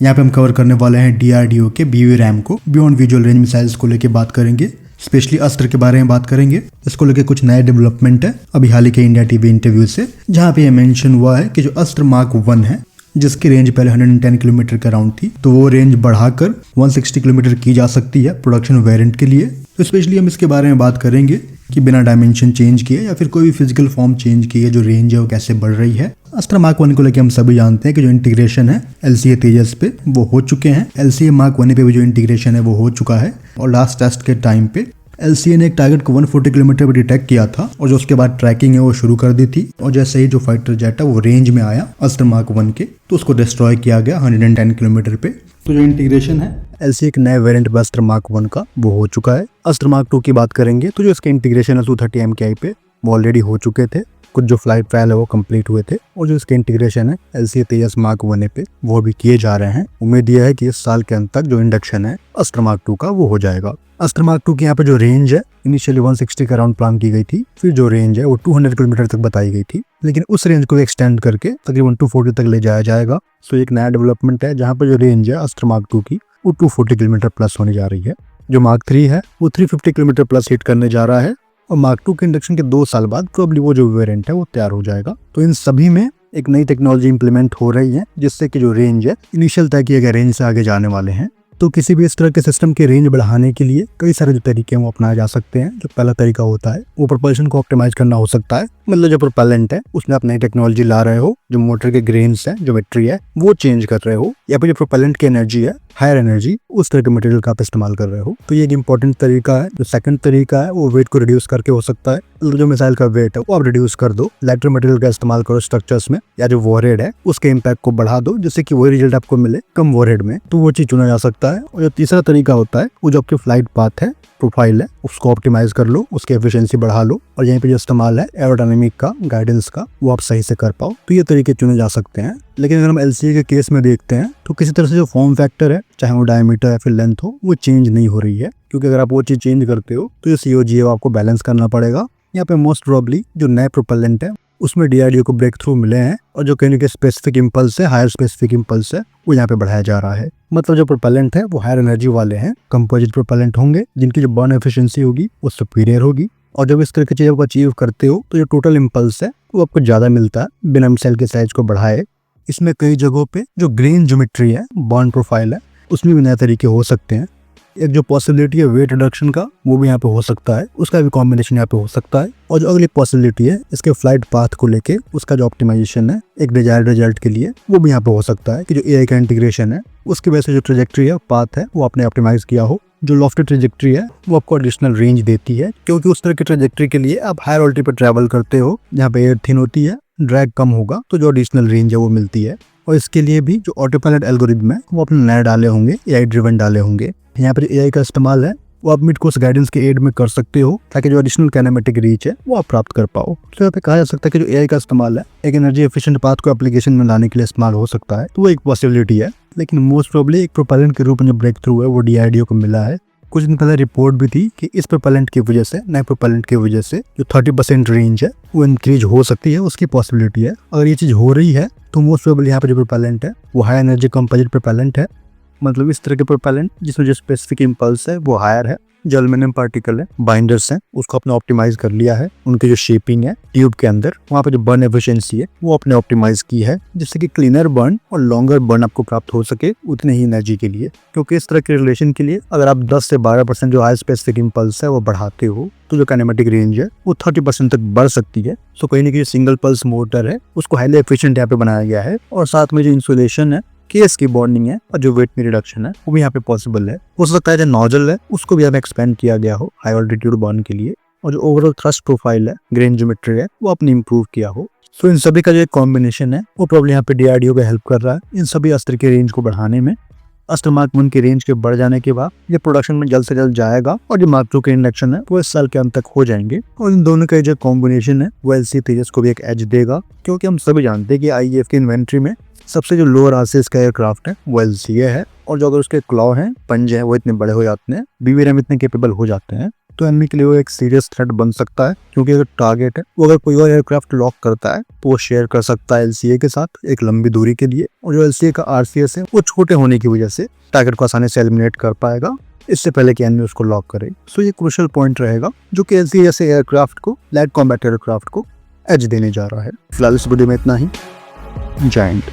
यहाँ पे हम कवर करने वाले हैं DRDO के BVRAM को, बियॉन्ड विजुअल रेंज मिसाइल्स को लेके बात करेंगे। स्पेशली अस्त्र के बारे में बात करेंगे। इसको लेके कुछ नए डेवलपमेंट है अभी हाल ही के इंडिया टीवी इंटरव्यू से, जहाँ पे ये मेंशन हुआ है कि जो अस्त्र मार्क 1 है, जिसकी रेंज पहले 110 किलोमीटर के अराउंड थी, तो वो रेंज बढ़ाकर 160 किलोमीटर की जा सकती है प्रोडक्शन वेरिएंट के लिए। तो स्पेशली हम इसके बारे में बात करेंगे कि बिना डायमेंशन चेंज किए या फिर कोई भी फिजिकल फॉर्म चेंज किए जो रेंज है वो कैसे बढ़ रही है। अस्त्र मार्क 1 को लेकर हम सभी जानते हैं कि जो इंटीग्रेशन है LCA तेजस पे वो हो चुके हैं। LCA मार्क 1 पे भी जो इंटीग्रेशन है वो हो चुका है, और लास्ट टेस्ट के टाइम पे LCA ने एक टारगेट को 140 किलोमीटर पर डिटेक्ट किया था, और जो उसके बाद ट्रैकिंग है वो शुरू कर दी थी। और जैसे ही जो फाइटर जेट है वो रेंज में आया अस्त्र मार्क 1 के, तो उसको डिस्ट्रॉय किया गया 110 किलोमीटर पे। तो जो इंटीग्रेशन है LCA के नए वेरिएंट पे अस्त्र मार्क 1 का वो हो चुका है। अस्त्र मार्क 2 की बात करेंगे तो जो इसके इंटीग्रेशन है 230 MKI पे वो ऑलरेडी हो चुके थे। कुछ जो फ्लाइट ट्रायल है वो कंप्लीट हुए थे, और जो इसके इंटीग्रेशन है LCA तेजस मार्क 1 पे वो भी किए जा रहे हैं। उम्मीद यह है कि इस साल के अंत तक जो इंडक्शन है अस्त्र मार्क 2 का वो हो जाएगा। अस्त्र मार्क 2 की यहाँ पे जो रेंज है इनिशियली 160 के अराउंड प्लान की गई थी, फिर जो रेंज है वो 200 किलोमीटर तक बताई गई थी, लेकिन उस रेंज को एक्सटेंड करके तकरीबन 240 तक ले जाया जाएगा। सो एक नया डेवलपमेंट है जहाँ पे जो रेंज है अस्त्र मार्क 2 की वो 240 किलोमीटर प्लस होने जा रही है। जो मार्क 3 है वो 350 किलोमीटर प्लस हिट करने जा रहा है, और मार्क 2 के इंडक्शन के 2 साल बाद प्रोबेबली वो जो वेरिएंट है वो तैयार हो जाएगा। तो इन सभी में एक नई टेक्नोलॉजी इंप्लीमेंट हो रही है, जिससे कि जो रेंज है इनिशियल तय किए गए रेंज से आगे जाने वाले हैं। तो किसी भी इस तरह के सिस्टम के रेंज बढ़ाने के लिए कई सारे जो तरीके हैं वो अपनाए जा सकते हैं। जो पहला तरीका होता है वो प्रोपल्शन को ऑप्टिमाइज करना हो सकता है, मतलब जो प्रोपेलेंट है उसमें आप नई टेक्नोलॉजी ला रहे हो, जो मोटर के ग्रेन्स है, ज्योमेट्री है वो चेंज कर रहे हो, या फिर जो प्रोपेलेंट की एनर्जी है, हायर एनर्जी, उस तरह के मटेरियल का आप इस्तेमाल कर रहे हो। तो ये एक इंपॉर्टेंट तरीका है। जो सेकंड तरीका है वो वेट को रिड्यूस करके हो सकता है। जो मिसाइल का वेट है वो आप रिड्यूस कर दो, लाइटर मटेरियल का इस्तेमाल करो स्ट्रक्चर्स में, या जो वॉरहेड है उसके इम्पैक्ट को बढ़ा दो, जिससे कि वही रिजल्ट आपको मिले कम वॉरहेड में। तो वो चीज चुना जा सकता है। और जो तीसरा तरीका होता है वो जो आपकी फ्लाइट पाथ है, प्रोफाइल है, उसको ऑप्टिमाइज कर लो, उसकी एफिशिएंसी बढ़ा लो, और यहीं पे जो इस्तेमाल है एरोडायनामिक का, गाइडेंस का, वो आप सही से कर पाओ। तो ये तरीके चुने जा सकते हैं। लेकिन अगर हम LCA के केस में देखते हैं तो किसी तरह से जो फॉर्म फैक्टर है, चाहे वो डायमीटर या फिर लेंथ हो, वो चेंज नहीं हो रही है, क्योंकि अगर आप वो चीज चेंज करते हो तो जो COG है वो आपको बैलेंस करना पड़ेगा। यहाँ पे मोस्ट प्रोबेबली जो नए प्रोपेलेंट है उसमें DRDO को ब्रेक थ्रू मिले हैं, और जो कहने के स्पेसिफिक इम्पल्स है, हायर स्पेसिफिक इम्पल्स है, वो यहाँ पे बढ़ाया जा रहा है। मतलब जो प्रोपेलेंट है वो हायर एनर्जी वाले हैं, कंपोजिट प्रोपेलेंट होंगे, जिनकी जो बर्न एफिशिएंसी होगी वो सुपीरियर होगी। और जब इस तरह की चीज़ों को अचीव करते हो तो जो टोटल इम्पल्स है वो आपको ज़्यादा मिलता है बिना मिसाइल के साइज को बढ़ाए। इसमें कई जगहों पे जो ग्रेन ज्योमेट्री है, बर्न प्रोफाइल है, उसमें भी नए तरीके हो सकते हैं। एक जो पॉसिबिलिटी है वेट रिडक्शन का, वो भी यहाँ पे हो सकता है, उसका भी कॉम्बिनेशन यहाँ पे हो सकता है। और जो अगली पॉसिबिलिटी है इसके फ्लाइट पाथ को लेके, उसका जो ऑप्टिमाइजेशन है एक डिजायर्ड रिजल्ट के लिए, वो भी यहाँ पे हो सकता है कि जो AI का इंटीग्रेशन है उसकी वजह से जो ट्रेजेक्ट्री है, पाथ है, वो आपने ऑप्टिमाइज किया हो। जो लॉफ्टी ट्रेजेक्ट्री है वो आपको एडिशनल रेंज देती है, क्योंकि उस तरह की ट्रेजेक्ट्री के लिए आप हायर ऑल्टीट्यूड पर ट्रैवल करते हो, जहाँ पे एयर थिन होती है, ड्रैग कम होगा, तो जो एडिशनल रेंज है वो मिलती है। और इसके लिए भी जो ऑटो पायलट एल्गोरिथम है वो अपने नए डाले होंगे, AI ड्रिवन डाले होंगे। यहाँ पर AI का इस्तेमाल है वो आप मिड कोर्स गाइडेंस के एड में कर सकते हो, ताकि जो एडिशनल काइनेमेटिक रीच है वो आप प्राप्त कर पाओ। तो यहाँ पे कहा जा सकता है कि जो AI का इस्तेमाल है एक एनर्जी एफिशिएंट पाथ को एप्लीकेशन में लाने के लिए इस्तेमाल हो सकता है, तो वो एक पॉसिबिलिटी है। लेकिन मोस्ट प्रोबेबली एक प्रोपेलेंट के रूप में जो ब्रेक थ्रू है वो DRDO को मिला है। कुछ दिन पहले रिपोर्ट भी थी कि इस प्रोपेलेंट की वजह से, नए प्रोपेलेंट की वजह से जो 30% रेंज है वो इंक्रीज हो सकती है, उसकी पॉसिबिलिटी है। अगर ये चीज़ हो रही है तो मोस्ट प्रोबेबली यहाँ पे जो प्रोपेलेंट है वो हाई एनर्जी कंपोजिट प्रोपेलेंट है, मतलब इस तरह के प्रोपेलेंट जिसमें जो स्पेसिफिक इम्पल्स है वो हायर है, जो एल्यूमिनियम पार्टिकल है, बाइंडर्स हैं, उसको अपने ऑप्टिमाइज कर लिया है। उनकी जो शेपिंग है ट्यूब के अंदर, वहाँ पे जो बर्न एफिशिएंसी है वो अपने ऑप्टिमाइज की है, जिससे कि क्लीनर बर्न और लॉन्गर बर्न आपको प्राप्त हो सके उतनी ही एनर्जी के लिए। क्योंकि इस तरह के रिलेशन के लिए अगर आप 10 से 12% जो हाई स्पेसिफिक इम्पल्स है वो बढ़ाते हो, तो जो काइनेमेटिक रेंज है वो 30% तक बढ़ सकती है। सो कहीं ना कहीं सिंगल पल्स मोटर है उसको हाईली एफिशिएंट यहाँ पे बनाया गया है, और साथ में जो इंसुलेशन है, केस की बॉन्डिंग है, और जो वेट में रिडक्शन है वो भी यहाँ पे पॉसिबल है। हो सकता है जो नोजल है उसको भी यहाँ पे एक्सपेंड किया गया हो हाई ऑल्टीट्यूड बर्न के लिए, और जो ओवरऑल थ्रस्ट प्रोफाइल है, ग्रेन ज्योमेट्री है, वो आपने इंप्रूव किया हो। सो इन सभी का जो एक कॉम्बिनेशन है वो प्रॉब्लम यहाँ पे DRDO का हेल्प कर रहा है इन सभी अस्त्र के रेंज को बढ़ाने में। अस्त्र मार्क 1 की रेंज के बढ़ जाने के बाद ये प्रोडक्शन में जल्द से जल्द जाएगा, और जो मार्क 2 के इंडक्शन है वो इस साल के अंत तक हो जाएंगे। और इन दोनों का जो कॉम्बिनेशन है वो LCA तेजस को भी एक एज देगा, क्योंकि हम सभी जानते हैं कि IAF की इन्वेंट्री में सबसे जो लोअर आर्सेस का एयरक्राफ्ट है वो LCA है, और जो अगर उसके क्लॉ हैं, पंजे हैं, वो इतने बड़े हो जाते हैं, BVRAM इतने कैपेबल हो जाते हैं, तो एनिमी के लिए वो एक सीरियस थ्रेट बन सकता है, क्योंकि अगर टारगेट है वो अगर कोई और एयरक्राफ्ट लॉक करता है तो वो शेयर कर सकता है LCA के साथ एक लंबी दूरी के लिए, और जो LCA का RCS है वो छोटे होने की वजह से टारगेट को आसानी से एलिमिनेट कर पाएगा इससे पहले कि एनिमी उसको लॉक करे। सो ये क्रूशियल पॉइंट रहेगा जो कि LCA जैसे एयरक्राफ्ट को, लाइट कॉम्बैट एयरक्राफ्ट को एज देने जा रहा है। फिलहाल इस वीडियो में इतना ही। जय हिंद।